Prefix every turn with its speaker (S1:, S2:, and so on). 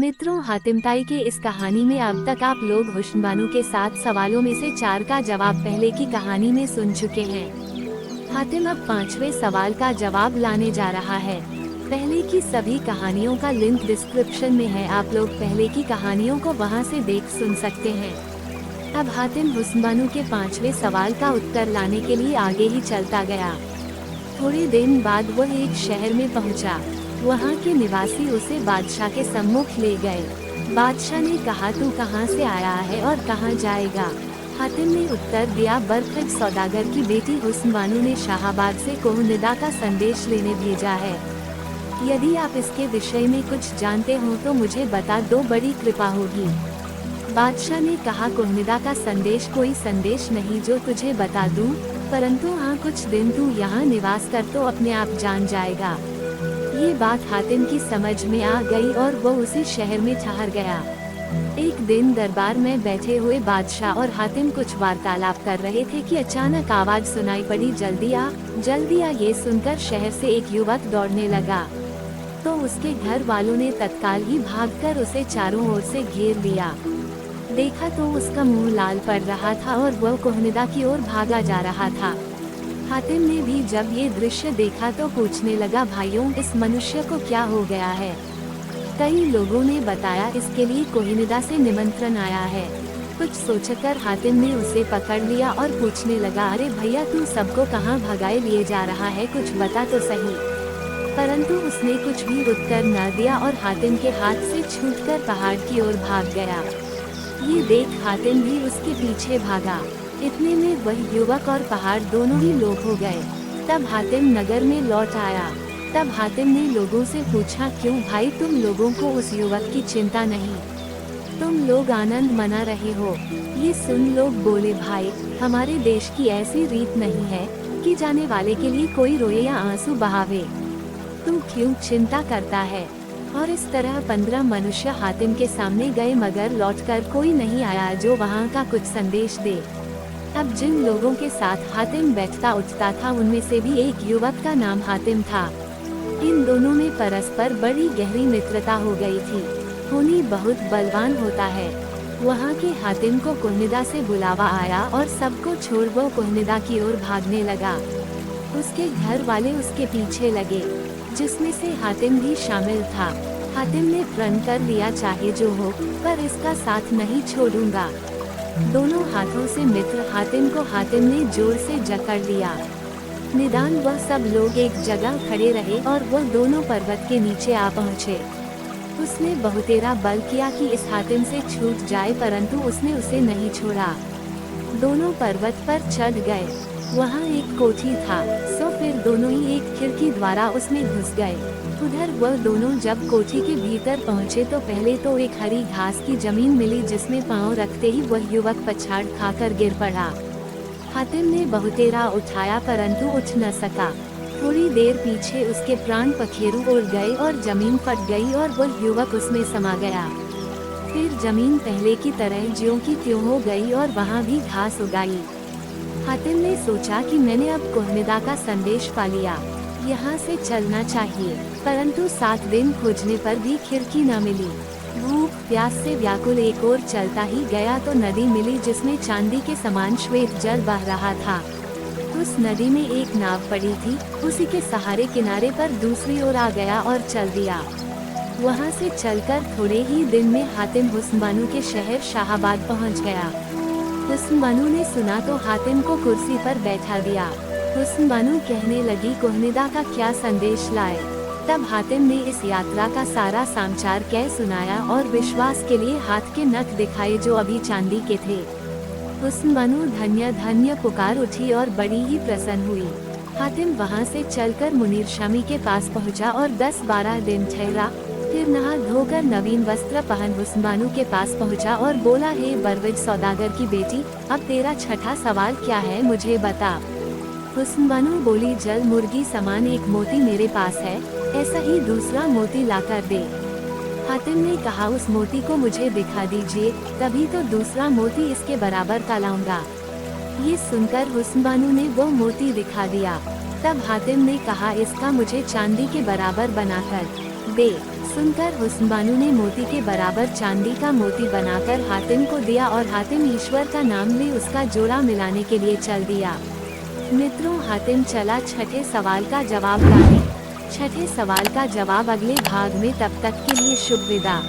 S1: मित्रों, हातिम ताई के इस कहानी में अब तक आप लोग हुस्न बानो के 7 सवालों में से 4 का जवाब पहले की कहानी में सुन चुके हैं। हातिम अब 5वें सवाल का जवाब लाने जा रहा है। पहले की सभी कहानियों का लिंक डिस्क्रिप्शन में है, आप लोग पहले की कहानियों को वहां से देख सुन सकते हैं। अब हातिम हुस्न बानो के 5वें सवाल का उत्तर लाने के लिए आगे ही चलता गया। थोड़े दिन बाद वह एक शहर में पहुंचा। वहां के निवासी उसे बादशाह के सम्मुख ले गए। बादशाह ने कहा, तू कहां से आया है और कहां जाएगा? हातिम ने उत्तर दिया, बरखज सौदागर की बेटी हुस्न बानो ने शाहाबाद से कोहनिदा का संदेश लेने भेजा है। यदि आप इसके विषय में कुछ जानते हो तो मुझे बता दो, बड़ी कृपा होगी। बादशाह ने कहा, कोहनिदा का संदेश कोई संदेश नहीं जो तुझे बता दूं, परंतु हाँ, कुछ दिन तू यहाँ निवास कर तो अपने आप जान जाएगा। ये बात हातिम की समझ में आ गई और वो उसी शहर में ठहर गया। एक दिन दरबार में बैठे हुए बादशाह और हातिम कुछ वार्तालाप कर रहे थे कि अचानक आवाज सुनाई पड़ी, जल्दी आ, जल्दी आ। ये सुनकर शहर से एक युवक दौड़ने लगा, तो उसके घर वालों ने तत्काल ही भागकर उसे चारों ओर से घेर लिया। देखा तो उसका मुंह लाल पड़ रहा था और वह कोहनिदा की ओर भागा जा रहा था। हातिम ने भी जब ये दृश्य देखा तो पूछने लगा, भाइयों, इस मनुष्य को क्या हो गया है? कई लोगों ने बताया, इसके लिए कोहनिदा से निमंत्रण आया है। कुछ सोचकर हातिम ने उसे पकड़ लिया और पूछने लगा, अरे भैया, तू सबको कहाँ भगाए लिए जा रहा है, कुछ बता तो सही। परंतु उसने कुछ भी उत्तर न दिया और हातिम के हाथ से छूटकर पहाड़ की ओर भाग गया। ये देख हातिम भी उसके पीछे भागा। इतने में वह युवक और पहाड़ दोनों ही लोप हो गए। तब हातिम नगर में लौट आया। तब हातिम ने लोगों से पूछा, क्यों भाई, तुम लोगों को उस युवक की चिंता नहीं? तुम लोग आनंद मना रहे हो। ये सुन लोग बोले, भाई, हमारे देश की ऐसी रीत नहीं है कि जाने वाले के लिए कोई रोए या आंसू बहावे। तू क्यों चिंता करता है? और इस तरह 15 मनुष्य हातिम के सामने गए, मगर लौटकर कोई नहीं आया जो वहाँ का कुछ संदेश दे। अब जिन लोगों के साथ हातिम बैठता उठता था उनमें से भी एक युवक का नाम हातिम था। इन दोनों में परस्पर बड़ी गहरी मित्रता हो गई थी। खूनी बहुत बलवान होता है। वहाँ के हातिम को कोहनिदा से बुलावा आया और सबको छोड़ वो कोहनिदा की ओर भागने लगा। उसके घर वाले उसके पीछे लगे, जिसमें से हातिम भी शामिल था। हातिम ने प्रण कर लिया, चाहे जो हो, पर इसका साथ नहीं छोड़ूंगा। दोनों हाथों से मित्र हातिम को हातिम ने जोर से जकड़ लिया। निदान वह सब लोग एक जगह खड़े रहे और वह दोनों पर्वत के नीचे आ पहुँचे। उसने बहुतेरा बल किया कि इस हातिम से छूट जाए, परंतु उसने उसे नहीं छोड़ा। दोनों पर्वत पर चढ़ गए। वहाँ एक कोठी था, सो फिर दोनों ही एक खिड़की द्वारा उसमें घुस गए। उधर वह दोनों जब कोठी के भीतर पहुँचे तो पहले तो एक हरी घास की जमीन मिली, जिसमें पांव रखते ही वह युवक पछाड़ खाकर गिर पड़ा। हातिम ने बहुतेरा उठाया, परंतु उठ न सका। थोड़ी देर पीछे उसके प्राण पखेरु उड़ गए और जमीन फट गई और वह युवक उसमें समा गया। फिर जमीन पहले की तरह ज्यों की त्यों हो गई और वहाँ भी घास उगाई। हातिम ने सोचा कि मैंने अब कोहनिदा का संदेश पा लिया, यहाँ से चलना चाहिए। परंतु 7 दिन खोजने पर भी खिड़की न मिली। भूख प्यास से व्याकुल एक ओर चलता ही गया तो नदी मिली, जिसमें चांदी के समान श्वेत जल बह रहा था। उस नदी में एक नाव पड़ी थी, उसी के सहारे किनारे पर दूसरी ओर आ गया और चल दिया। वहाँ से चलकर थोड़े ही दिन में हातिम हुस्न बानो के शहर शाहाबाद पहुँच गया। हुस्न बानो ने सुना तो हातिम को कुर्सी पर बैठा दिया। हुस्न बानो कहने लगी, कोहनिदा का क्या संदेश लाए? तब हातिम ने इस यात्रा का सारा समाचार कह सुनाया और विश्वास के लिए हाथ के नख दिखाए जो अभी चांदी के थे। हुस्न बानो धन्य धन्य पुकार उठी और बड़ी ही प्रसन्न हुई। हातिम वहाँ से चलकर मुनीर शामी के पास पहुँचा और 10-12 दिन ठहरा। फिर नहा धोकर नवीन वस्त्र पहन हुस्न बानो के पास पहुँचा और बोला, हे बरखज सौदागर की बेटी, अब तेरा छठा सवाल क्या है, मुझे बता। हुस्न बानो बोली, जल मुर्गी समान एक मोती मेरे पास है, ऐसा ही दूसरा मोती लाकर दे। हातिम ने कहा, उस मोती को मुझे दिखा दीजिए, तभी तो दूसरा मोती इसके बराबर का लाऊंगा। ये सुनकर हुस्न बानो ने वो मोती दिखा दिया। तब हातिम ने कहा, इसका मुझे चांदी के बराबर बनाकर दे। सुनकर हुस्न बानो ने मोती के बराबर चांदी का मोती बनाकर हातिम को दिया और हातिम ईश्वर का नाम ले उसका जोड़ा मिलाने के लिए चल दिया। मित्रों, हातिम चला छठे सवाल का जवाब लाने। छठे सवाल का जवाब अगले भाग में, तब तक के लिए शुभ विदा।